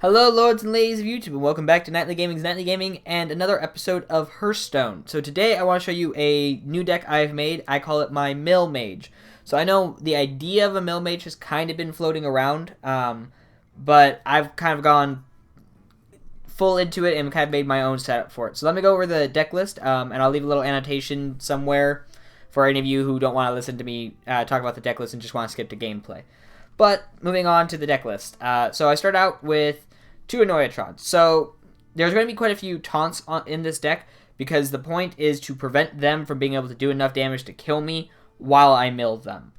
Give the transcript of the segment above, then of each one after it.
Hello, lords and ladies of YouTube, and welcome back to Nightly Gaming's Nightly Gaming and another episode of Hearthstone. So today I want to show you a new deck I've made. I call it my Mill Mage. So I know the idea of a Mill Mage has kind of been floating around, but I've kind of gone full into it and kind of made my own setup for it. So let me go over the deck list, and I'll leave a little annotation somewhere for any of you who don't want to listen to me talk about the deck list and just want to skip to gameplay. But moving on to the deck list. So I start out with two Annoyatrons. So there's going to be quite a few taunts in this deck because the point is to prevent them from being able to do enough damage to kill me while I mill them.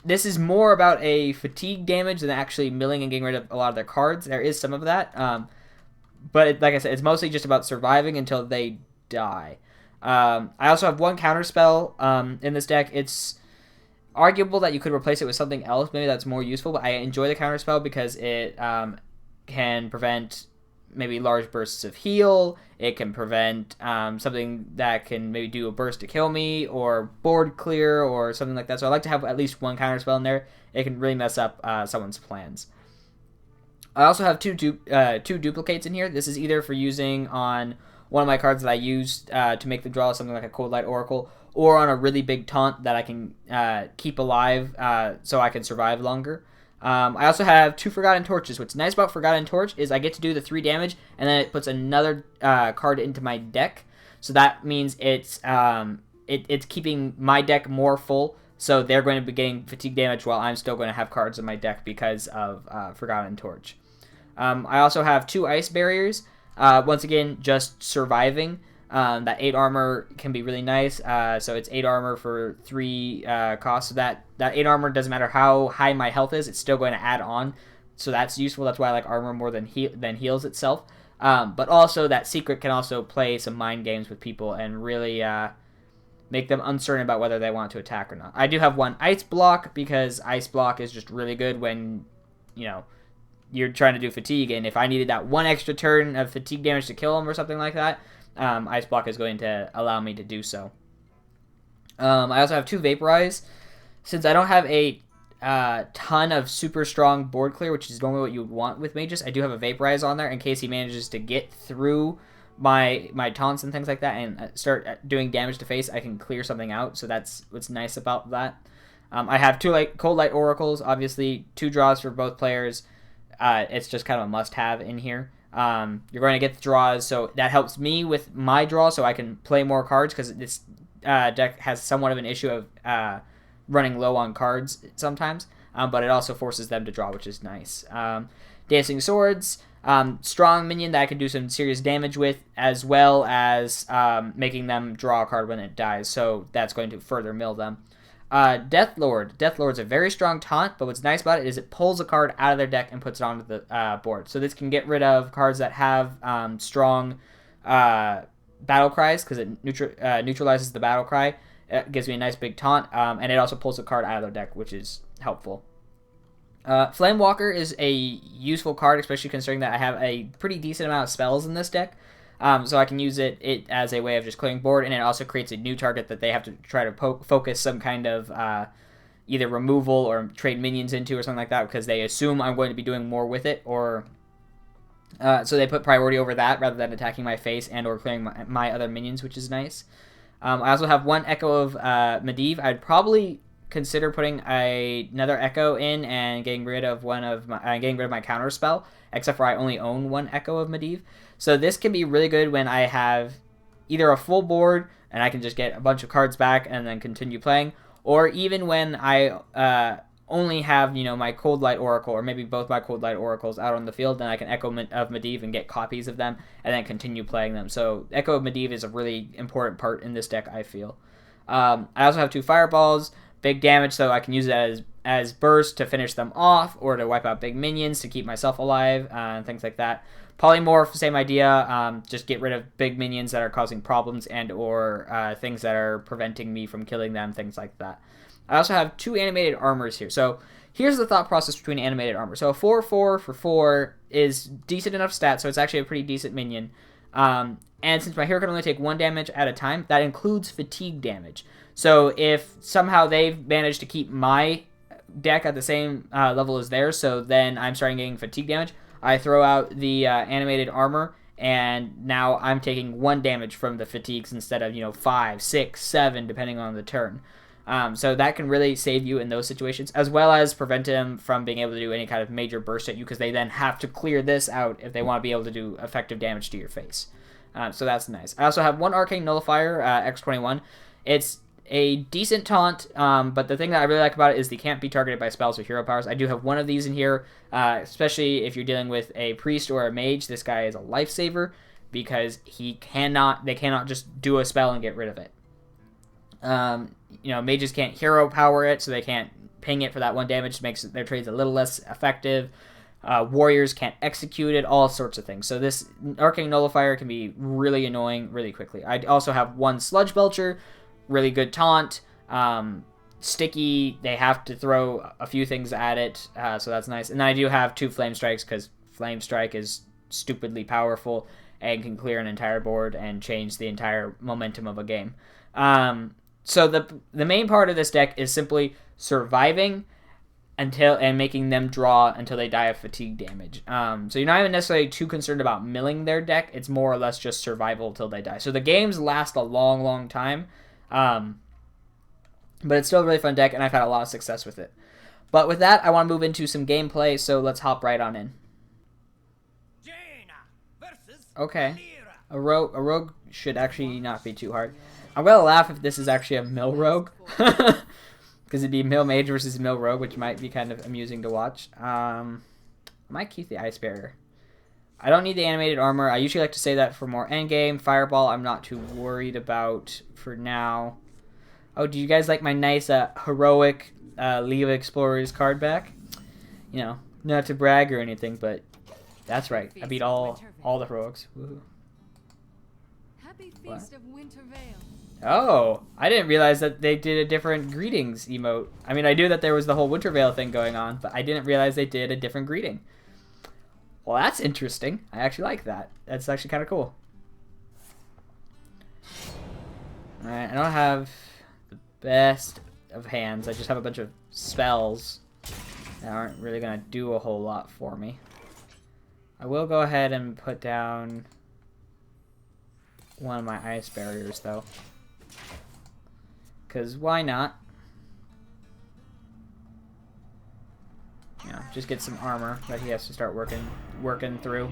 This is more about a fatigue damage than actually milling and getting rid of a lot of their cards. There is some of that. But like I said, it's mostly just about surviving until they die. I also have one counterspell in this deck. It's arguable that you could replace it with something else. Maybe that's more useful, but I enjoy the counterspell because it can prevent maybe large bursts of heal. It can prevent something that can maybe do a burst to kill me or board clear or something like that. So I like to have at least one counterspell in there. It can really mess up someone's plans. I also have two duplicates in here. This is either for using on one of my cards that I used to make the draw, something like a Cold Light Oracle, or on a really big taunt that I can keep alive so I can survive longer. I also have two Forgotten Torches. What's nice about Forgotten Torch is I get to do the 3 damage, and then it puts another card into my deck. So that means it's keeping my deck more full. So they're going to be getting fatigue damage while I'm still going to have cards in my deck because of Forgotten Torch. I also have 2 Ice Barriers. Once again, just surviving. That 8 armor can be really nice. So it's 8 armor for 3 costs. So that 8 armor doesn't matter how high my health is, it's still going to add on. So that's useful. That's why I like armor more than heals itself. But also that secret can also play some mind games with people and really make them uncertain about whether they want to attack or not. I do have 1 ice block because ice block is just really good when you're trying to do fatigue. And if I needed that 1 extra turn of fatigue damage to kill them or something like that, Ice Block is going to allow me to do so. I also have 2 Vaporize. Since I don't have a ton of super strong board clear, which is normally what you would want with mages, I do have a Vaporize on there in case he manages to get through my taunts and things like that and start doing damage to face. I can clear something out, so that's what's nice about that. I have 2 Cold Light Oracles, obviously 2 draws for both players. It's just kind of a must-have in here. You're going to get the draws, so that helps me with my draw so I can play more cards because this deck has somewhat of an issue of running low on cards sometimes, but it also forces them to draw, which is nice. Dancing Swords, strong minion that I can do some serious damage with, as well as making them draw a card when it dies, so that's going to further mill them. Deathlord. Deathlord's a very strong taunt, but what's nice about it is it pulls a card out of their deck and puts it onto the board. So this can get rid of cards that have strong battle cries because it neutralizes the battle cry. It gives me a nice big taunt, and it also pulls a card out of their deck, which is helpful. Flamewalker is a useful card, especially considering that I have a pretty decent amount of spells in this deck. So I can use it as a way of just clearing board, and it also creates a new target that they have to try to focus some kind of either removal or trade minions into or something like that because they assume I'm going to be doing more with it, or so they put priority over that rather than attacking my face and or clearing my other minions, which is nice. I also have 1 Echo of Medivh. I'd probably consider putting another Echo in and getting rid of my counter spell, except for I only own 1 Echo of Medivh. So this can be really good when I have either a full board and I can just get a bunch of cards back and then continue playing, or even when I only have my Cold Light Oracle or maybe both my Cold Light Oracles out on the field, then I can Echo of Medivh and get copies of them and then continue playing them. So Echo of Medivh is a really important part in this deck, I feel. I also have 2 Fireballs, big damage, so I can use it as burst to finish them off or to wipe out big minions to keep myself alive and things like that. Polymorph, same idea, just get rid of big minions that are causing problems and or things that are preventing me from killing them, things like that. I also have 2 animated armors here. So here's the thought process between animated armor. So a 4/4 for 4 is decent enough stat, so it's actually a pretty decent minion. And since my hero can only take 1 damage at a time, that includes fatigue damage. So if somehow they've managed to keep my deck at the same level as theirs, so then I'm starting getting fatigue damage, I throw out the animated armor, and now I'm taking 1 damage from the fatigues instead of, 5, 6, 7, depending on the turn. So that can really save you in those situations, as well as prevent him from being able to do any kind of major burst at you, because they then have to clear this out if they want to be able to do effective damage to your face. So that's nice. I also have 1 Arcane Nullifier, X21. It's a decent taunt, but the thing that I really like about it is they can't be targeted by spells or hero powers. I do have 1 of these in here, especially if you're dealing with a priest or a mage. This guy is a lifesaver because they cannot just do a spell and get rid of it. Mages can't hero power it, so they can't ping it for that 1 damage. Makes their trades a little less effective. Warriors can't execute it, all sorts of things. So this Arcane Nullifier can be really annoying really quickly. I also have 1 Sludge Belcher, really good taunt. Sticky, they have to throw a few things at it, so that's nice. And then I do have 2 Flame Strikes, because Flame Strike is stupidly powerful and can clear an entire board and change the entire momentum of a game. So the main part of this deck is simply surviving and making them draw until they die of fatigue damage. So you're not even necessarily too concerned about milling their deck. It's more or less just survival until they die. So the games last a long, long time. But it's still a really fun deck, and I've had a lot of success with it. But with that, I want to move into some gameplay, so let's hop right on in. Okay. A rogue should actually not be too hard. I'm going to laugh if this is actually a Mill Rogue. Because it'd be Mill Mage versus Mill Rogue, which might be kind of amusing to watch. I might keep the Ice Barrier. I don't need the animated armor. I usually like to say that for more endgame. Fireball, I'm not too worried about for now. Oh, do you guys like my nice heroic League of Explorers card back? Not to brag or anything, but that's right. I beat all the heroics. Woohoo. Happy Feast of Wintervale. Oh, I didn't realize that they did a different greetings emote. I mean, I knew that there was the whole Wintervale thing going on, but I didn't realize they did a different greeting. Well, that's interesting. I actually like that. That's actually kind of cool. Alright, I don't have the best of hands. I just have a bunch of spells that aren't really going to do a whole lot for me. I will go ahead and put down 1 of my Ice Barriers, though. Because why not? Just get some armor that he has to start working through.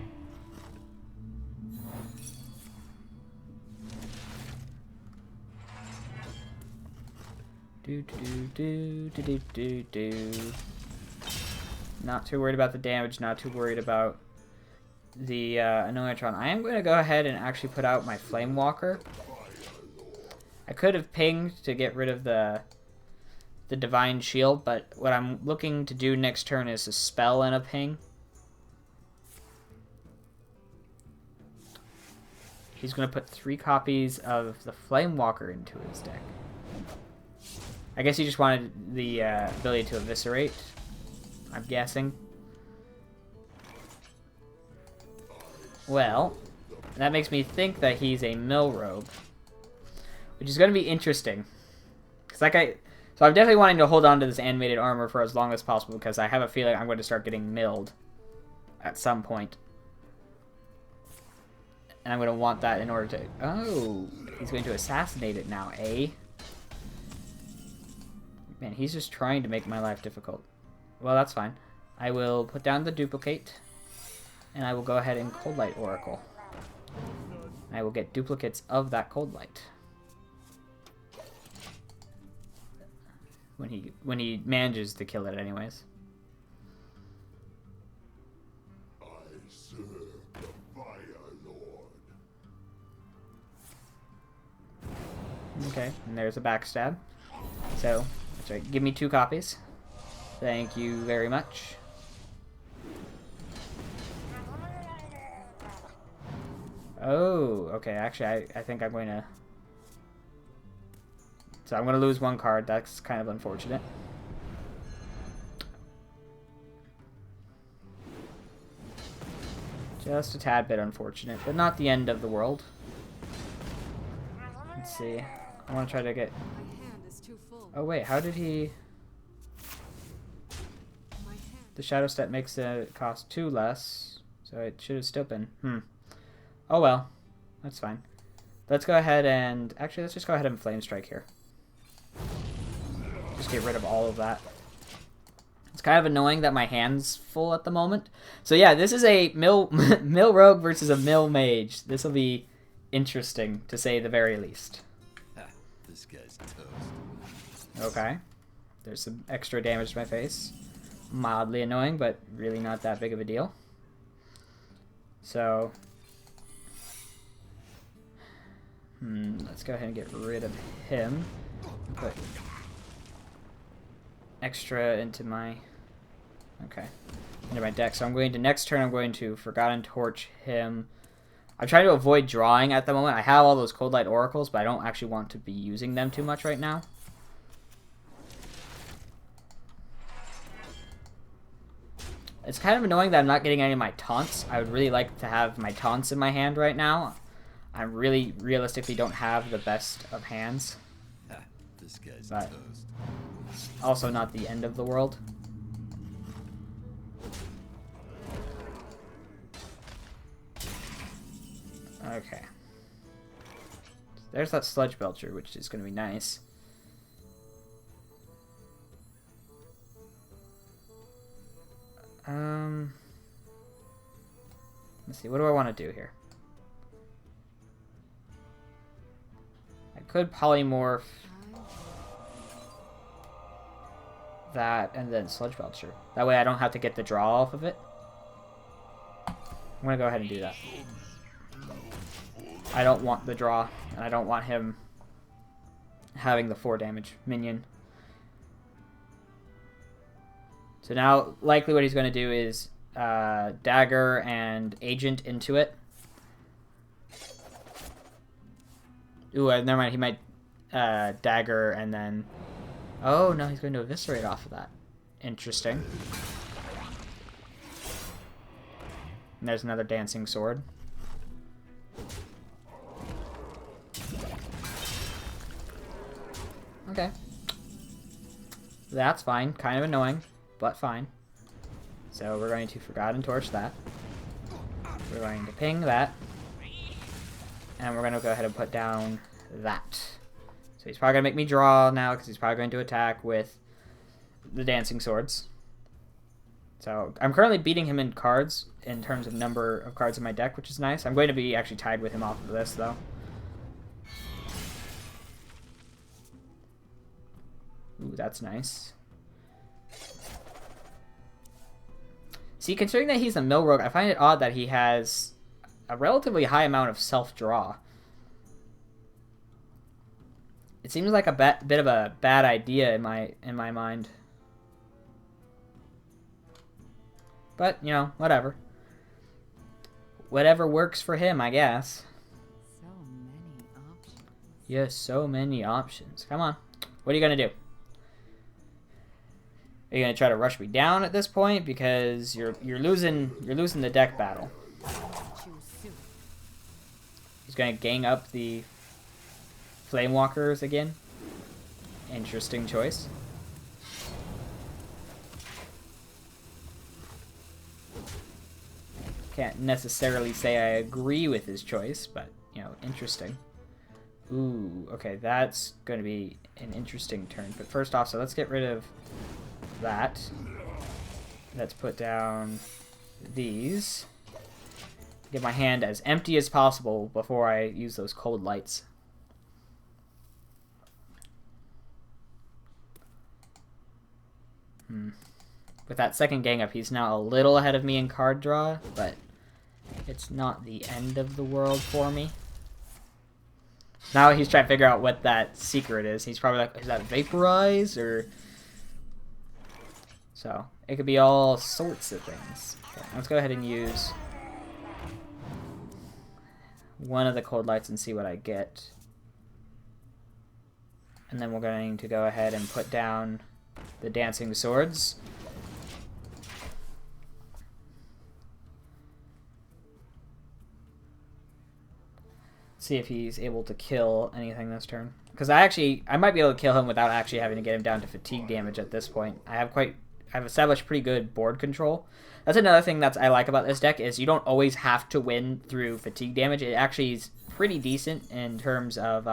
Not too worried about the damage, not too worried about the Annoyatron. I am going to go ahead and actually put out my Flame Walker. I could have pinged to get rid of the Divine Shield, but what I'm looking to do next turn is a spell and a ping. He's going to put 3 copies of the Flame Walker into his deck. I guess he just wanted the ability to eviscerate, I'm guessing. Well, that makes me think that he's a Mill Rogue, which is going to be interesting. So I'm definitely wanting to hold on to this animated armor for as long as possible, because I have a feeling I'm going to start getting milled at some point. And I'm going to want that in order to... Oh, he's going to assassinate it now, eh? Man, he's just trying to make my life difficult. Well, that's fine. I will put down the duplicate, and I will go ahead and Cold Light Oracle. I will get duplicates of that Cold Light. When he manages to kill it anyways. I serve the Fire Lord. Okay, and there's a backstab. So, that's right. Give me 2 copies. Thank you very much. Oh, okay. Actually, I think I'm going to... So I'm going to lose 1 card. That's kind of unfortunate. Just a tad bit unfortunate, but not the end of the world. Let's see. I want to try to get... Oh wait, how did he... The Shadow Step makes it cost 2 less. So it should have still been. Oh well. That's fine. Let's go ahead and... Actually, let's just go ahead and Flame Strike here. Just get rid of all of that. It's kind of annoying that my hand's full at the moment. So yeah, this is a Mill Rogue versus a Mill Mage. This will be interesting, to say the very least. This guy's toast. Okay. There's some extra damage to my face. Mildly annoying, but really not that big of a deal. So... let's go ahead and get rid of him. Put extra into my... Okay. Into my deck. So I'm going to... Next turn, I'm going to Forgotten Torch him. I'm trying to avoid drawing at the moment. I have all those Cold Light Oracles, but I don't actually want to be using them too much right now. It's kind of annoying that I'm not getting any of my taunts. I would really like to have my taunts in my hand right now. I really realistically don't have the best of hands. This guy's But toast. also not the end of the world. Okay. There's that Sludge Belcher, which is going to be nice. Let's see, what do I want to do here? I could polymorph that and then Sludge Belcher. That way I don't have to get the draw off of it. I'm going to go ahead and do that. I don't want the draw, and I don't want him having the 4 damage minion. So now, likely what he's going to do is Dagger and Agent into it. Ooh, never mind. He might Dagger and then... Oh, no, he's going to Eviscerate off of that. Interesting. And there's another Dancing Sword. Okay. That's fine. Kind of annoying, but fine. So we're going to Forgotten Torch that. We're going to ping that. And we're going to go ahead and put down that. So he's probably going to make me draw now because he's probably going to attack with the Dancing Swords. So I'm currently beating him in cards in terms of number of cards in my deck, which is nice. I'm going to be actually tied with him off of this, though. Ooh, that's nice. See, considering that he's a Mill Rogue, I find it odd that he has a relatively high amount of self-draw. It seems like a bit of a bad idea in my mind. But, you know, whatever. Whatever works for him, I guess. So many options. Yes, so many options. Come on. What are you going to do? Are you going to try to rush me down at this point? Because you're losing the deck battle. Choose soon. He's going to gang up the Flamewalkers again. Interesting choice. Can't necessarily say I agree with his choice, but, you know, interesting. Ooh, okay, that's going to be an interesting turn. But first off, so let's get rid of that. Let's put down these. Get my hand as empty as possible before I use those cold lights. With that second gang up, he's now a little ahead of me in card draw, but it's not the end of the world for me. Now he's trying to figure out what that secret is. He's probably like, is that Vaporize? Or... So, it could be all sorts of things. Okay, let's go ahead and use one of the cold lights and see what I get. And then we're going to go ahead and put down the Dancing Swords. See if he's able to kill anything this turn. Because I might be able to kill him without actually having to get him down to fatigue damage at this point. I have quite I've established pretty good board control. That's another thing I like about this deck is you don't always have to win through fatigue damage. It actually is pretty decent in terms of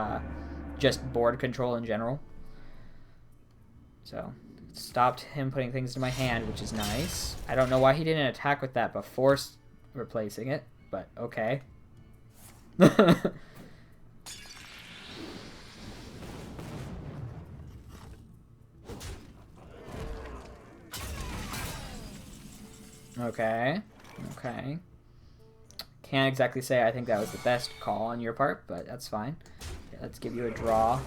just board control in general. So, stopped him putting things into my hand, which is nice. I don't know why he didn't attack with that before replacing it, but okay. Okay. Okay. Can't exactly say I think that was the best call on your part, but that's fine. Okay, let's give you a draw.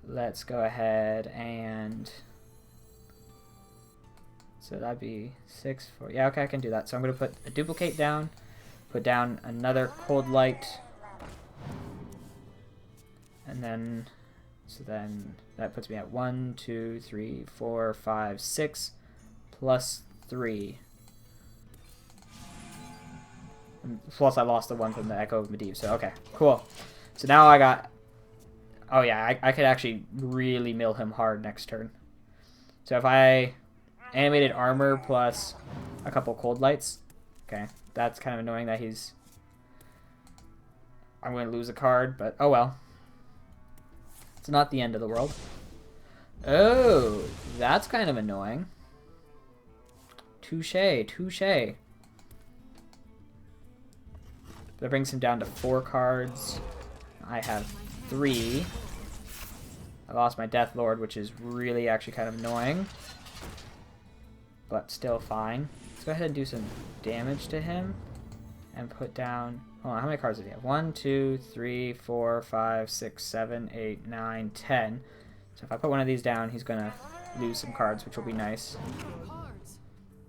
Let's go ahead and... So that'd be 6, 4... Yeah, okay, I can do that. So I'm going to put a duplicate down. Put down another Cold Light. And then... So then that puts me at 1, 2, 3, 4, 5, 6. Plus 3. Plus I lost the one from the Echo of Medivh. So, okay, cool. So now I got... Oh yeah, I could actually really mill him hard next turn. So if I animated armor plus a couple cold lights, okay, that's kind of annoying that he's... I'm going to lose a card, but oh well. It's not the end of the world. Oh, that's kind of annoying. Touche, touche. That brings him down to 4 cards. I have 3. I lost my Death Lord, which is really actually kind of annoying. But still fine. Let's go ahead and do some damage to him. And put down... Hold on, how many cards does he have? 1, 2, 3, 4, 5, 6, 7, 8, 9, 10. So if I put one of these down, he's going to lose some cards, which will be nice.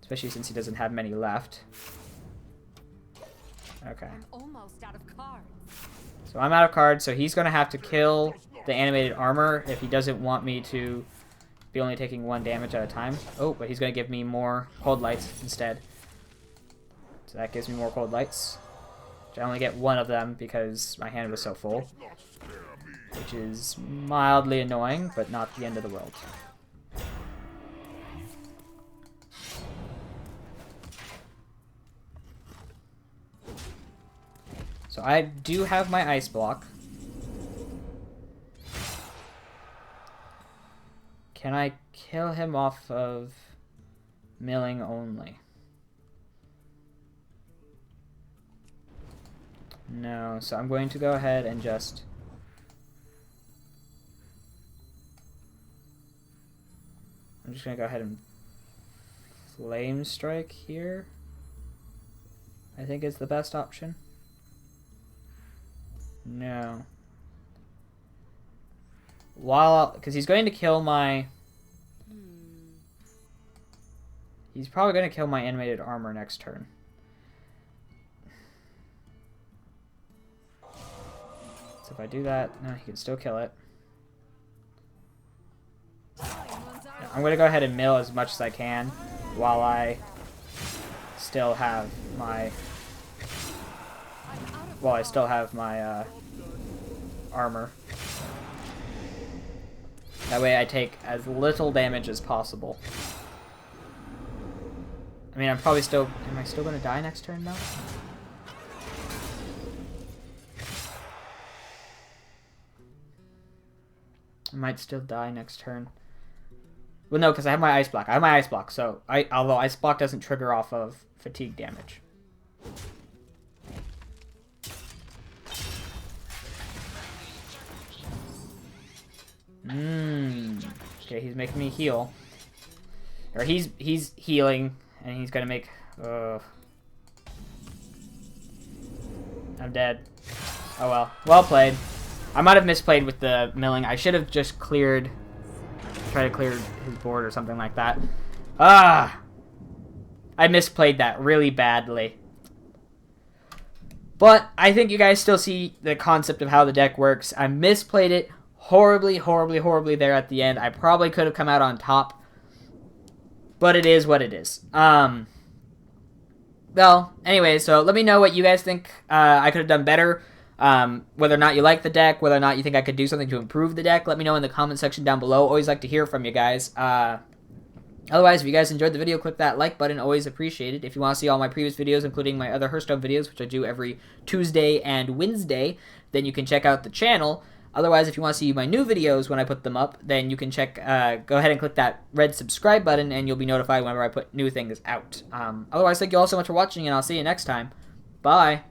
Especially since he doesn't have many left. Okay. I'm almost out of cards. So I'm out of cards, so he's going to have to kill the animated armor if he doesn't want me to be only taking 1 damage at a time. Oh, but he's going to give me more cold lights instead. So that gives me more cold lights. Which I only get 1 of them because my hand was so full. Which is mildly annoying, but not the end of the world. So I do have my ice block. Can I kill him off of milling only? No, so I'm going to go ahead and just... I'm just going to go ahead and Flame Strike here. I think is the best option. No. Because he's going to kill my... He's probably going to kill my animated armor next turn. So if I do that, no, he can still kill it. I'm going to go ahead and mill as much as I can while I still have my... Well, I still have my armor. That way I take as little damage as possible. I mean, I'm probably still... Am I still going to die next turn, though? I might still die next turn. Well, no, because I have my ice block. I have my ice block, so... Although ice block doesn't trigger off of fatigue damage. Okay, he's making me heal. Or he's healing, and he's gonna make... I'm dead. Oh well. Well played. I might have misplayed with the milling. I should have just cleared... Try to clear his board or something like that. Ah! I misplayed that really badly. But I think you guys still see the concept of how the deck works. I misplayed it horribly, horribly, horribly there at the end. I probably could have come out on top. But it is what it is. Well, anyway, so let me know what you guys think I could have done better. Whether or not you like the deck, whether or not you think I could do something to improve the deck, let me know in the comment section down below. Always like to hear from you guys. Otherwise, if you guys enjoyed the video, click that like button. Always appreciated. If you want to see all my previous videos, including my other Hearthstone videos, which I do every Tuesday and Wednesday, then you can check out the channel. Otherwise, if you want to see my new videos when I put them up, then you can go ahead and click that red subscribe button, and you'll be notified whenever I put new things out. Otherwise, thank you all so much for watching, and I'll see you next time. Bye.